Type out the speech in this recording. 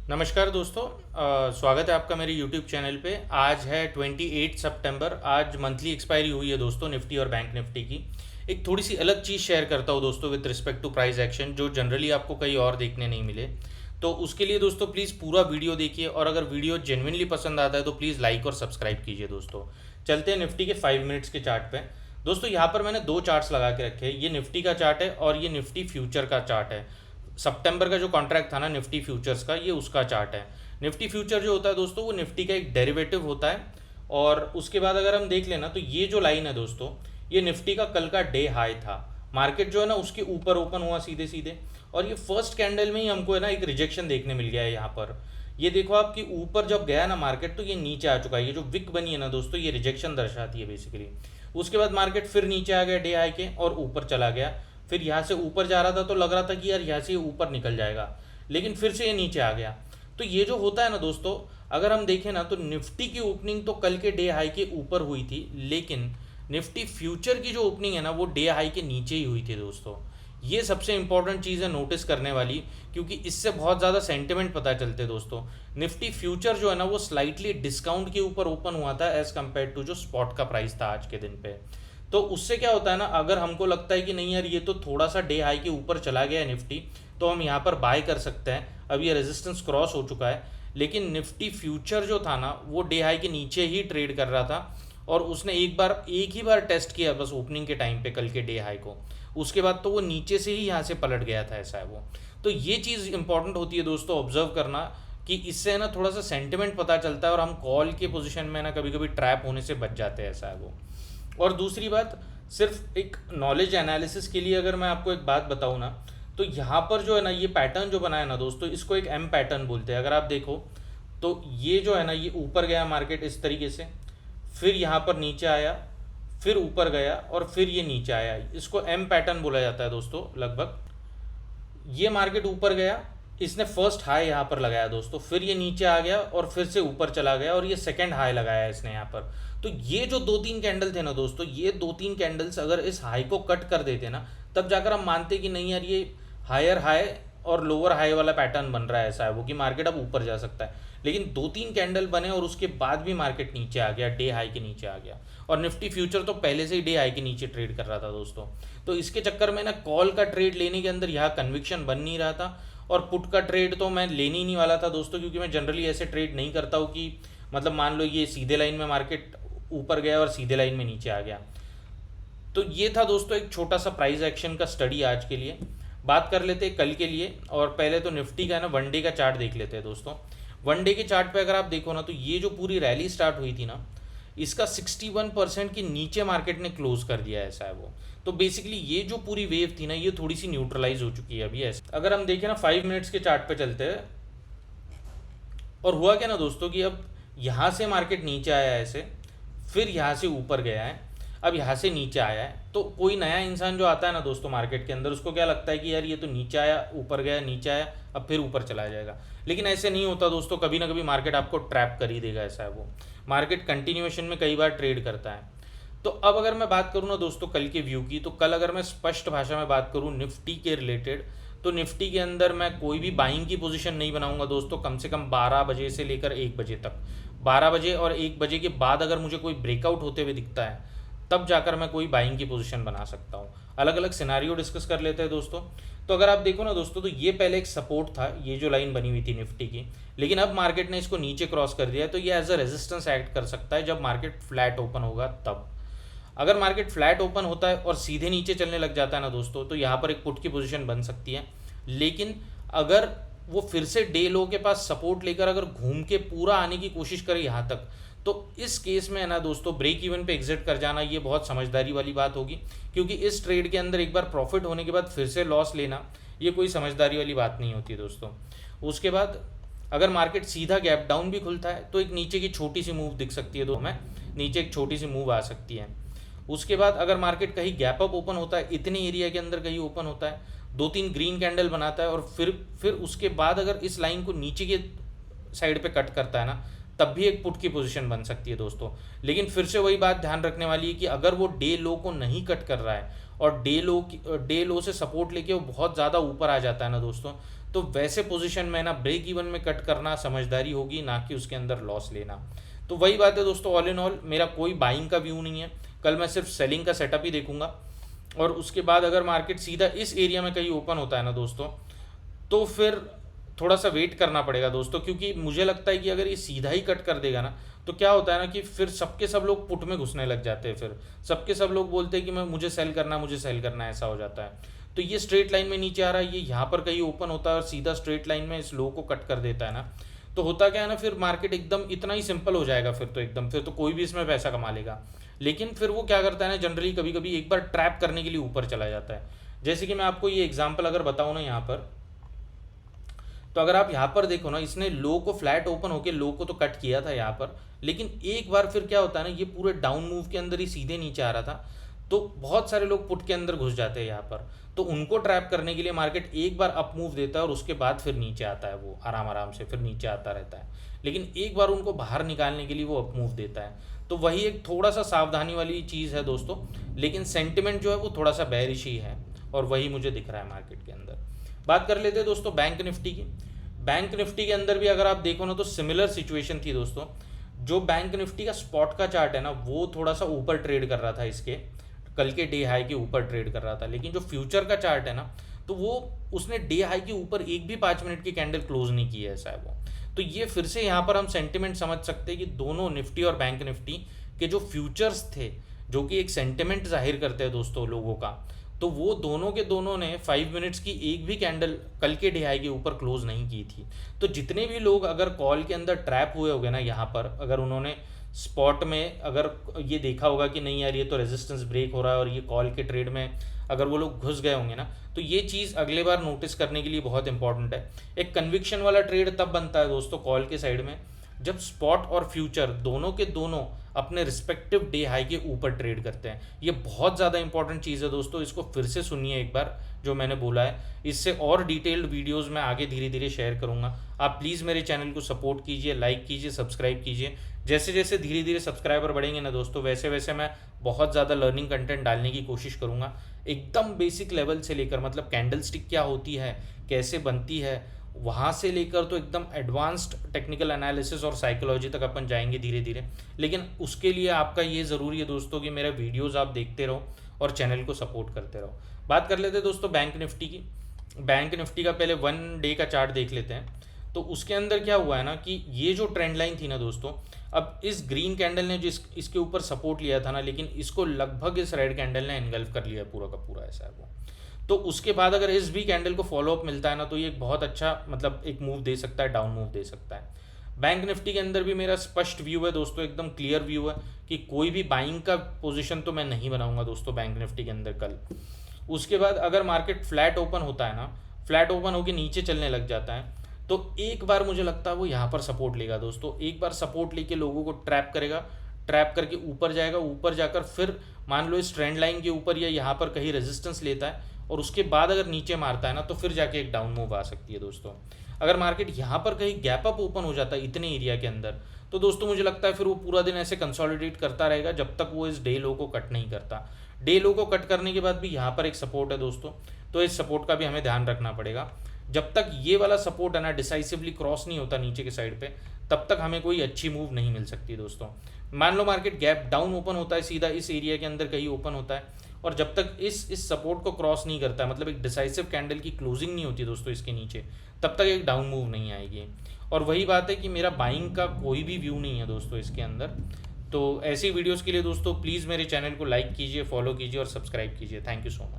नमस्कार दोस्तों। स्वागत है आपका मेरे YouTube चैनल पे। आज है 28 सितंबर। आज मंथली एक्सपायरी हुई है दोस्तों निफ्टी और बैंक निफ्टी की। एक थोड़ी सी अलग चीज़ शेयर करता हूँ दोस्तों with respect to price action, जो जनरली आपको कहीं और देखने नहीं मिले। तो उसके लिए दोस्तों प्लीज़ पूरा वीडियो देखिए, और अगर वीडियो जेन्युइनली पसंद आता है तो प्लीज़ लाइक और सब्सक्राइब कीजिए दोस्तों। चलते हैं निफ्टी के 5 मिनट्स के चार्ट पे। दोस्तों यहाँ पर मैंने दो चार्ट्स लगा के रखे हैं। ये निफ्टी का चार्ट है और ये निफ्टी फ्यूचर का चार्ट है। सितंबर का जो कॉन्ट्रैक्ट था ना निफ्टी फ्यूचर्स का, ये उसका चार्ट है। निफ्टी फ्यूचर जो होता है दोस्तों, वो निफ्टी का एक डेरिवेटिव होता है। और उसके बाद अगर हम देख लेना तो ये जो लाइन है दोस्तों, ये निफ्टी का कल का डे हाई था। मार्केट जो है ना उसके ऊपर ओपन हुआ सीधे सीधे, और ये फर्स्ट कैंडल में ही हमको है ना एक रिजेक्शन देखने मिल गया है यहाँ पर। ये देखो आपकी ऊपर जब गया ना मार्केट, तो ये नीचे आ चुका है। ये जो विक बनी है ना दोस्तों, ये रिजेक्शन दर्शाती है बेसिकली। उसके बाद मार्केट फिर नीचे आ गया डे हाई के और ऊपर चला गया। फिर यहाँ से ऊपर जा रहा था तो लग रहा था कि यार यहाँ से ये ऊपर निकल जाएगा, लेकिन फिर से ये नीचे आ गया। तो ये जो होता है ना दोस्तों, अगर हम देखें ना तो निफ्टी की ओपनिंग तो कल के डे हाई के ऊपर हुई थी, लेकिन निफ्टी फ्यूचर की जो ओपनिंग है ना वो डे हाई के नीचे ही हुई थी दोस्तों। ये सबसे इंपॉर्टेंट चीज़ है नोटिस करने वाली, क्योंकि इससे बहुत ज़्यादा सेंटिमेंट पता चलते दोस्तों। निफ्टी फ्यूचर जो है ना वो स्लाइटली डिस्काउंट के ऊपर ओपन हुआ था एज कम्पेयर टू जो स्पॉट का प्राइस था आज के दिन पे। तो उससे क्या होता है ना, अगर हमको लगता है कि नहीं यार ये तो थोड़ा सा डे हाई के ऊपर चला गया है निफ्टी, तो हम यहाँ पर बाय कर सकते हैं। अब ये रेजिस्टेंस क्रॉस हो चुका है, लेकिन निफ्टी फ्यूचर जो था ना वो डे हाई के नीचे ही ट्रेड कर रहा था, और उसने एक ही बार टेस्ट किया बस ओपनिंग के टाइम पे कल के डे हाई को। उसके बाद तो वो नीचे से ही यहाँ से पलट गया था, ऐसा है वो। तो ये चीज़ इंपॉर्टेंट होती है दोस्तों ऑब्जर्व करना, कि इससे ना थोड़ा सा सेंटिमेंट पता चलता है, और हम कॉल के पोजीशन में ना कभी कभी ट्रैप होने से बच जाते हैं, ऐसा है वो। और दूसरी बात, सिर्फ एक नॉलेज एनालिसिस के लिए अगर मैं आपको एक बात बताऊँ ना, तो यहाँ पर जो है ना ये पैटर्न जो बना है ना दोस्तों, इसको एक एम पैटर्न बोलते हैं। अगर आप देखो तो ये जो है ना, ये ऊपर गया मार्केट इस तरीके से, फिर यहाँ पर नीचे आया, फिर ऊपर गया, और फिर ये नीचे आया। इसको एम पैटर्न बोला जाता है दोस्तों लगभग। ये मार्केट ऊपर गया, इसने फर्स्ट हाई यहाँ पर लगाया दोस्तों, फिर ये नीचे आ गया और फिर से ऊपर चला गया, और ये सेकंड हाई लगाया इसने यहाँ पर। तो ये जो दो तीन कैंडल थे ना दोस्तों, ये दो तीन कैंडल्स अगर इस हाई को कट कर देते ना, तब जाकर हम मानते कि नहीं यार ये हायर हाई और लोअर हाई वाला पैटर्न बन रहा है, ऐसा है वो, कि मार्केट अब ऊपर जा सकता है। लेकिन दो तीन कैंडल बने और उसके बाद भी मार्केट नीचे आ गया, डे हाई के नीचे आ गया। और निफ्टी फ्यूचर तो पहले से ही डे हाई के नीचे ट्रेड कर रहा था दोस्तों। तो इसके चक्कर में ना कॉल का ट्रेड लेने के अंदर यहाँ कन्विक्शन बन नहीं रहा था, और पुट का ट्रेड तो मैं लेने ही नहीं वाला था दोस्तों, क्योंकि मैं जनरली ऐसे ट्रेड नहीं करता हूँ कि मतलब मान लो ये सीधे लाइन में मार्केट ऊपर गया और सीधे लाइन में नीचे आ गया। तो ये था दोस्तों एक छोटा सा प्राइस एक्शन का स्टडी आज के लिए। बात कर लेते हैं कल के लिए, और पहले तो निफ्टी का ना वन डे का चार्ट देख लेते हैं दोस्तों। वन डे के चार्ट पे अगर आप देखो ना, तो ये जो पूरी रैली स्टार्ट हुई थी ना, इसका 61% के नीचे मार्केट ने क्लोज कर दिया, ऐसा है वो। तो बेसिकली ये जो पूरी वेव थी ना, ये थोड़ी सी न्यूट्रलाइज हो चुकी है अभी ऐसे। अगर हम देखें ना 5 मिनट्स के चार्ट पे चलते हैं, और हुआ क्या ना दोस्तों कि अब यहाँ से मार्केट नीचे आया है ऐसे, फिर यहाँ से ऊपर गया है, अब यहाँ से नीचे आया है। तो कोई नया इंसान जो आता है ना दोस्तों मार्केट के अंदर, उसको क्या लगता है कि यार ये तो नीचे आया, ऊपर गया, नीचे आया, अब फिर ऊपर चला जाएगा। लेकिन ऐसे नहीं होता दोस्तों, कभी ना कभी मार्केट आपको ट्रैप कर ही देगा, ऐसा है वो। मार्केट कंटिन्यूएशन में कई बार ट्रेड करता है। तो अब अगर मैं बात करूँ ना दोस्तों कल के व्यू की, तो कल अगर मैं स्पष्ट भाषा में बात करूँ निफ्टी के रिलेटेड, तो निफ्टी के अंदर मैं कोई भी बाइंग की पोजीशन नहीं बनाऊंगा दोस्तों, कम से कम 12 बजे से लेकर 1 बजे तक। 12 बजे और 1 बजे के बाद अगर मुझे कोई ब्रेकआउट होते हुए दिखता है, तब जाकर मैं कोई बाइंग की पोजीशन बना सकता हूँ। अलग अलग सिनारियो डिस्कस कर लेते हैं दोस्तों। तो अगर आप देखो ना दोस्तों, तो ये पहले एक सपोर्ट था, ये जो लाइन बनी हुई थी निफ्टी की, लेकिन अब मार्केट ने इसको नीचे क्रॉस कर दिया है। तो ये एज अ रेजिस्टेंस एक्ट कर सकता है जब मार्केट फ्लैट ओपन होगा तब। अगर मार्केट फ्लैट ओपन होता है और सीधे नीचे चलने लग जाता है ना दोस्तों, तो यहाँ पर एक पुट की पोजीशन बन सकती है। लेकिन अगर वो फिर से डे लो के पास सपोर्ट लेकर अगर घूम के पूरा आने की कोशिश करे यहाँ तक, तो इस केस में है ना दोस्तों, ब्रेक इवन पे एग्जिट कर जाना ये बहुत समझदारी वाली बात होगी, क्योंकि इस ट्रेड के अंदर एक बार प्रॉफिट होने के बाद फिर से लॉस लेना ये कोई समझदारी वाली बात नहीं होती दोस्तों। उसके बाद अगर मार्केट सीधा गैप डाउन भी खुलता है, तो एक नीचे की छोटी सी मूव दिख सकती है, तो हमें नीचे एक छोटी सी मूव आ सकती है। उसके बाद अगर मार्केट कहीं गैप अप ओपन होता है, इतने एरिया के अंदर कहीं ओपन होता है, दो तीन ग्रीन कैंडल बनाता है, और फिर उसके बाद अगर इस लाइन को नीचे के साइड पे कट करता है ना, तब भी एक पुट की पोजीशन बन सकती है दोस्तों। लेकिन फिर से वही बात ध्यान रखने वाली है कि अगर वो डे लो को नहीं कट कर रहा है और डे लो से सपोर्ट लेके वो बहुत ज़्यादा ऊपर आ जाता है ना दोस्तों, तो वैसे पोजीशन में ना ब्रेक इवन में कट करना समझदारी होगी, ना कि उसके अंदर लॉस लेना। तो वही बात है दोस्तों, ऑल इन ऑल मेरा कोई बाइंग का व्यू नहीं है, कल मैं सिर्फ सेलिंग का सेटअप ही देखूंगा। और उसके बाद अगर मार्केट सीधा इस एरिया में कहीं ओपन होता है ना दोस्तों, तो फिर थोड़ा सा वेट करना पड़ेगा दोस्तों, क्योंकि मुझे लगता है कि अगर ये सीधा ही कट कर देगा ना, तो क्या होता है ना कि फिर सबके सब लोग पुट में घुसने लग जाते हैं, फिर सबके सब लोग बोलते हैं कि मैं मुझे सेल करना, मुझे सेल करना, ऐसा हो जाता है। तो ये स्ट्रेट लाइन में नीचे आ रहा है, ये यहाँ पर कहीं ओपन होता है और सीधा स्ट्रेट लाइन में इस लो को कट कर देता है ना, तो होता क्या है ना, फिर मार्केट एकदम इतना ही सिंपल हो जाएगा, फिर तो एकदम फिर तो कोई भी इसमें पैसा कमा लेगा। लेकिन फिर वो क्या करता है ना, जनरली कभी कभी एक बार ट्रैप करने के लिए ऊपर चला जाता है। जैसे कि मैं आपको ये एग्जांपल अगर बताऊँ ना यहाँ पर, तो अगर आप यहाँ पर देखो ना, इसने लो को फ्लैट ओपन होके लो को तो कट किया था यहाँ पर, लेकिन एक बार फिर क्या होता है ना, ये पूरे डाउन मूव के अंदर ही सीधे नीचे आ रहा था, तो बहुत सारे लोग पुट के अंदर घुस जाते हैं यहाँ पर। तो उनको ट्रैप करने के लिए मार्केट एक बार अप मूव देता है और उसके बाद फिर नीचे आता है, वो आराम आराम से फिर नीचे आता रहता है, लेकिन एक बार उनको बाहर निकालने के लिए वो अप मूव देता है। तो वही एक थोड़ा सा सावधानी वाली चीज़ है दोस्तों, लेकिन सेंटिमेंट जो है वो थोड़ा सा बेरिश ही है, और वही मुझे दिख रहा है मार्केट के अंदर। बात कर लेते हैं दोस्तों बैंक निफ्टी की। बैंक निफ्टी के अंदर भी अगर आप देखो ना, तो सिमिलर सिचुएशन थी दोस्तों। जो बैंक निफ्टी का स्पॉट का चार्ट है ना, वो थोड़ा सा ऊपर ट्रेड कर रहा था, इसके कल के डे हाई के ऊपर ट्रेड कर रहा था, लेकिन जो फ्यूचर का चार्ट है ना, तो वो उसने डे हाई के ऊपर एक भी 5 मिनट की कैंडल क्लोज नहीं की है, ऐसा है वो। तो ये फिर से यहाँ पर हम सेंटिमेंट समझ सकते हैं कि दोनों निफ्टी और बैंक निफ्टी के जो फ्यूचर्स थे, जो कि एक सेंटिमेंट जाहिर करते हैं दोस्तों लोगों का, तो वो दोनों के दोनों ने 5 मिनट्स की एक भी कैंडल कल के डे हाई के ऊपर क्लोज नहीं की थी। तो जितने भी लोग अगर कॉल के अंदर ट्रैप हुए होंगे ना यहाँ पर, अगर उन्होंने स्पॉट में अगर ये देखा होगा कि नहीं यार ये तो रेजिस्टेंस ब्रेक हो रहा है, और ये कॉल के ट्रेड में अगर वो लोग घुस गए होंगे ना, तो ये चीज़ अगले बार नोटिस करने के लिए बहुत इंपॉर्टेंट है। एक कन्विक्शन वाला ट्रेड तब बनता है दोस्तों कॉल के साइड में, जब स्पॉट और फ्यूचर दोनों के दोनों अपने रिस्पेक्टिव डे हाई के ऊपर ट्रेड करते हैं। ये बहुत ज़्यादा इंपॉर्टेंट चीज़ है दोस्तों, इसको फिर से सुनिए एक बार जो मैंने बोला है। इससे और डिटेल्ड वीडियोस मैं आगे धीरे धीरे शेयर करूंगा। आप प्लीज़ मेरे चैनल को सपोर्ट कीजिए, लाइक कीजिए, सब्सक्राइब कीजिए। जैसे जैसे धीरे धीरे सब्सक्राइबर बढ़ेंगे ना दोस्तों, वैसे वैसे मैं बहुत ज़्यादा लर्निंग कंटेंट डालने की कोशिश करूँगा, एकदम बेसिक लेवल से लेकर, मतलब कैंडल स्टिक क्या होती है, कैसे बनती है, वहाँ से लेकर तो एकदम एडवांस्ड टेक्निकल एनालिसिस और साइकोलॉजी तक अपन जाएंगे धीरे धीरे। लेकिन उसके लिए आपका ये ज़रूरी है दोस्तों कि मेरा वीडियोस आप देखते रहो और चैनल को सपोर्ट करते रहो। बात कर लेते हैं दोस्तों बैंक निफ्टी की। बैंक निफ्टी का पहले 1 डे का चार्ट देख लेते हैं। तो उसके अंदर क्या हुआ है ना कि ये जो ट्रेंड लाइन थी ना दोस्तों, अब इस ग्रीन कैंडल ने जो इसके ऊपर सपोर्ट लिया था ना, लेकिन इसको लगभग इस रेड कैंडल ने एनगल्फ कर लिया पूरा का पूरा, ऐसा है वो। तो उसके बाद अगर इस भी कैंडल को फॉलोअप मिलता है ना, तो ये एक बहुत अच्छा मतलब एक मूव दे सकता है, डाउन मूव दे सकता है। बैंक निफ्टी के अंदर भी मेरा स्पष्ट व्यू है दोस्तों, एकदम क्लियर व्यू है कि कोई भी बाइंग का पोजीशन तो मैं नहीं बनाऊंगा दोस्तों बैंक निफ्टी के अंदर कल। उसके बाद अगर मार्केट फ्लैट ओपन होता है ना, फ्लैट ओपन होकर नीचे चलने लग जाता है, तो एक बार मुझे लगता है वो यहाँ पर सपोर्ट लेगा दोस्तों। एक बार सपोर्ट लेके लोगों को ट्रैप करेगा, ट्रैप करके ऊपर जाएगा, ऊपर जाकर फिर मान लो इस ट्रेंड लाइन के ऊपर या यहाँ पर कहीं रेजिस्टेंस लेता है, और उसके बाद अगर नीचे मारता है ना, तो फिर जाके एक डाउन मूव आ सकती है दोस्तों। अगर मार्केट यहाँ पर कहीं गैप अप ओपन हो जाता है इतने एरिया के अंदर, तो दोस्तों मुझे लगता है फिर वो पूरा दिन ऐसे कंसोलिडेट करता रहेगा जब तक वो इस डे लो को कट नहीं करता। डे लो को कट करने के बाद भी यहाँ पर एक सपोर्ट है दोस्तों, तो इस सपोर्ट का भी हमें ध्यान रखना पड़ेगा। जब तक ये वाला सपोर्ट है ना डिसाइसिवली क्रॉस नहीं होता नीचे के साइड पे, तब तक हमें कोई अच्छी मूव नहीं मिल सकती दोस्तों। मान लो मार्केट गैप डाउन ओपन होता है, सीधा इस एरिया के अंदर कहीं ओपन होता है, और जब तक इस सपोर्ट को क्रॉस नहीं करता है, मतलब एक डिसाइसिव कैंडल की क्लोजिंग नहीं होती दोस्तों इसके नीचे, तब तक एक डाउन मूव नहीं आएगी। और वही बात है कि मेरा बाइंग का कोई भी व्यू नहीं है दोस्तों इसके अंदर। तो ऐसी वीडियोस के लिए दोस्तों प्लीज़ मेरे चैनल को लाइक कीजिए, फॉलो कीजिए और सब्सक्राइब कीजिए। Thank you so much.